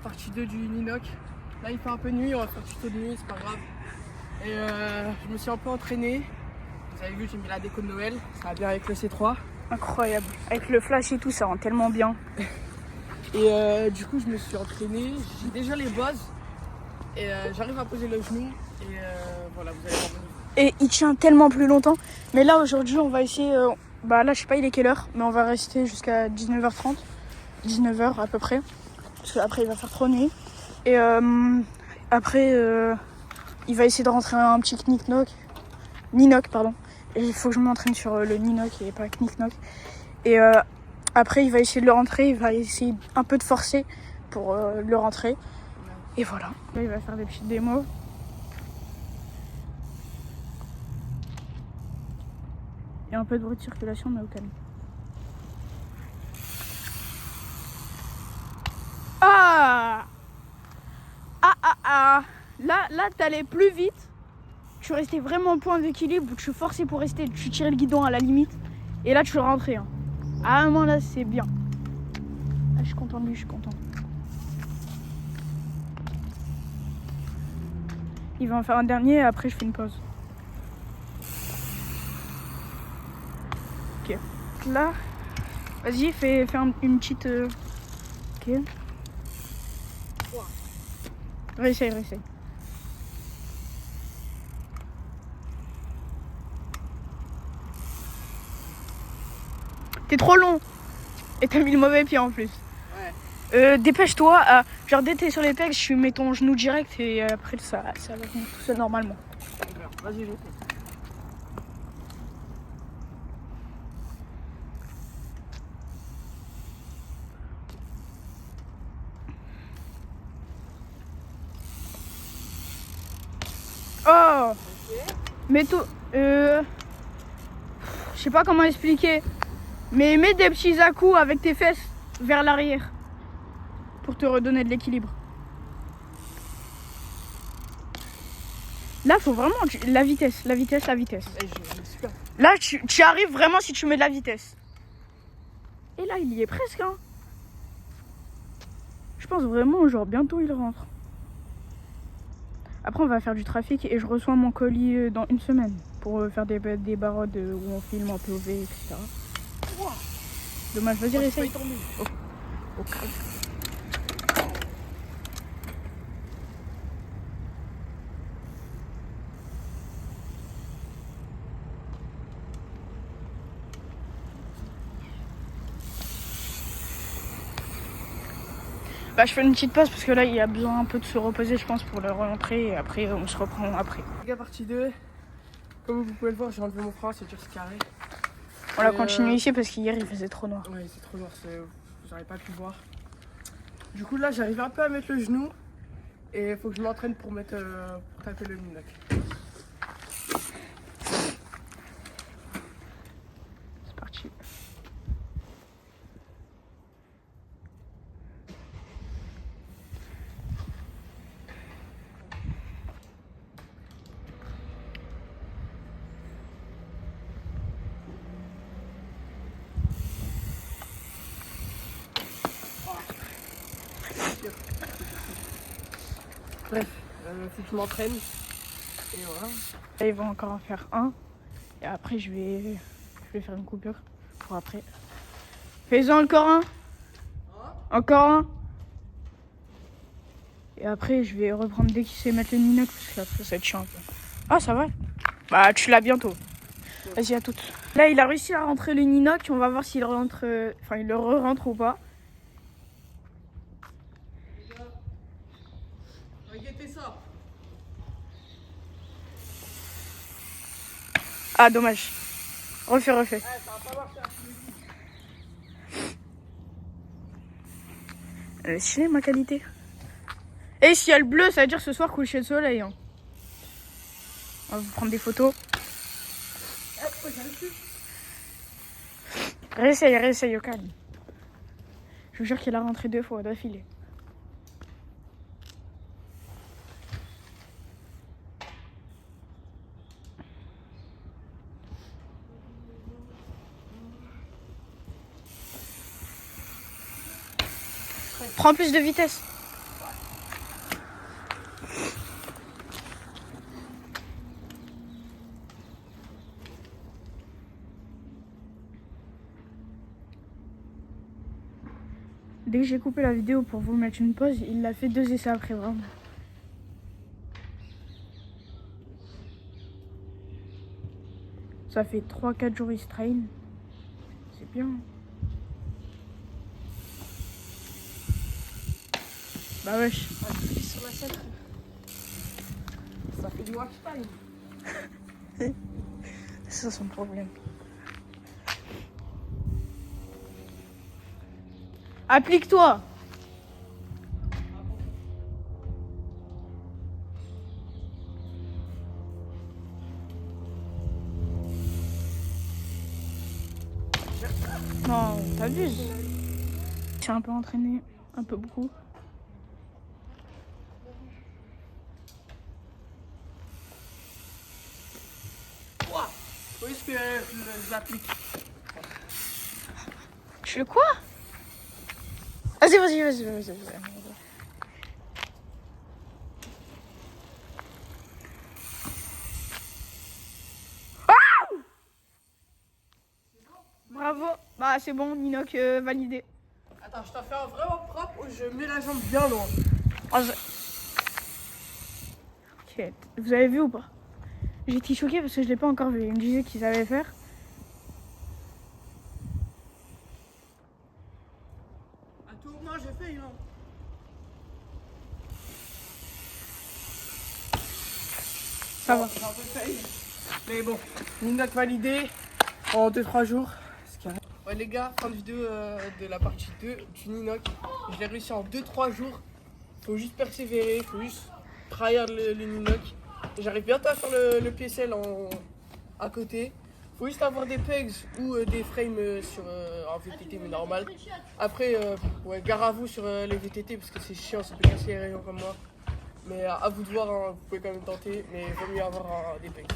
Partie 2 du Ninoc. Là il fait un peu nuit, on va faire tuto de nuit, c'est pas grave. Et je me suis un peu entraîné. Vous avez vu, j'ai mis la déco de Noël, ça va bien avec le C3. Incroyable, avec le flash et tout, ça rend tellement bien. Et du coup je me suis entraîné, j'ai déjà les bases. Et j'arrive à poser le genou. Et voilà, vous allez voir mon niveau. Et il tient tellement plus longtemps. Mais là aujourd'hui on va essayer, là je sais pas il est quelle heure, mais on va rester jusqu'à 19h30. 19h à peu près. Parce qu'après il va faire trop nuit. Et après il va essayer de rentrer un petit Ninoc pardon. Et il faut que je m'entraîne sur le Ninoc et pas Knick-Knock. Et après il va essayer de le rentrer, il va essayer un peu de forcer pour le rentrer. Et voilà. Là il va faire des petites démos. Il y a un peu de bruit de circulation mais au calme. Là t'allais plus vite. Tu restais vraiment au point d'équilibre où tu forçais pour rester, tu tirais le guidon à la limite. Et là tu rentrais. Hein. À un moment là c'est bien. Ah, je suis content de lui, je suis content. Il va en faire un dernier et après je fais une pause. Ok. Là, vas-y, fais une petite... Ok. Réessaye. T'es trop long. Et t'as mis le mauvais pied en plus. Ouais. Dépêche-toi. Genre dès que t'es sur les pegs, tu mets ton genou direct et après ça va venir tout seul normalement. Vas-y, j'essaie. Oh, Ok. mais tout... je sais pas comment expliquer. Mais mets des petits à-coups avec tes fesses vers l'arrière. Pour te redonner de l'équilibre. Là, faut vraiment la vitesse. Et super. Là, tu y arrives vraiment si tu mets de la vitesse. Et là, il y est presque. Hein. Je pense vraiment, genre, bientôt il rentre. Après, on va faire du trafic et je reçois mon colis dans une semaine. Pour faire des barreaux où on filme en POV, etc. Wow. Dommage, vas-y, essaye. Oh. Bah, je fais une petite pause parce que là, il y a besoin un peu de se reposer, je pense, pour le rentrer. Et après, on se reprend après. Les gars, partie 2. Comme vous pouvez le voir, j'ai enlevé mon frein, c'est dur, c'est carré. On va continuer ici parce qu'hier, il faisait trop noir. Ouais, c'est trop noir, j'aurais pas pu voir. Du coup, là, j'arrive un peu à mettre le genou. Et il faut que je m'entraîne pour taper le Ninoc. C'est parti. Bref, faut que je m'entraîne. Et voilà. Là, ils vont encore en faire un. Et après, je vais faire une coupure pour après. Fais-en encore un. Encore un. Et après, je vais reprendre dès qu'il sait mettre le Ninoc parce que après, ça va être chiant un peu. Ah, ça va. Bah, tu l'as bientôt. Vas-y, à toutes. Là, il a réussi à rentrer le Ninoc. On va voir s'il rentre. Il le re-rentre ou pas. Regardez ça. Ah, dommage. Refais. Ouais, ça va pas marcher. C'est ma qualité. Et s'il y a le bleu, ça veut dire ce soir coucher de soleil. Hein. On va vous prendre des photos. Réessaye au calme. Je vous jure qu'il a rentré 2 fois d'affilée. Prends plus de vitesse. Dès que j'ai coupé la vidéo pour vous mettre une pause, il l'a fait 2 essais après, vraiment. Ça fait 3-4 jours il se traîne. C'est bien. Bah wesh. Appuie sur la selle. Ça fait du watch time. C'est ça son problème. Applique-toi. Non, t'abuses. Je suis un peu entraînée, un peu beaucoup. Où est-ce que je l'applique? Je fais quoi? Vas-y. Bravo. Bah c'est bon, Ninoc validé. Attends, je t'en fais un vraiment propre où je mets la jambe bien loin. Oh, ok, vous avez vu ou pas? J'étais choquée parce que je l'ai pas encore vu. Ils me disaient qu'ils allaient faire. À tout moment, j'ai fait, hein. Ça va. J'ai un peu failli. Mais bon, une note validée en 2-3 jours. C'est carré. Ouais, les gars, fin de vidéo de la partie 2 du Ninoc. Je l'ai réussi en 2-3 jours. Faut juste persévérer, faut juste tryhard le Ninoc. J'arrive bientôt à faire le PSL à côté. Faut juste avoir des pegs ou des frames en VTT mais normal. Après, ouais, gare à vous sur les VTT parce que c'est chiant, ça peut casser les rayons comme moi. Mais à vous de voir, hein, vous pouvez quand même tenter, mais il vaut mieux avoir des pegs.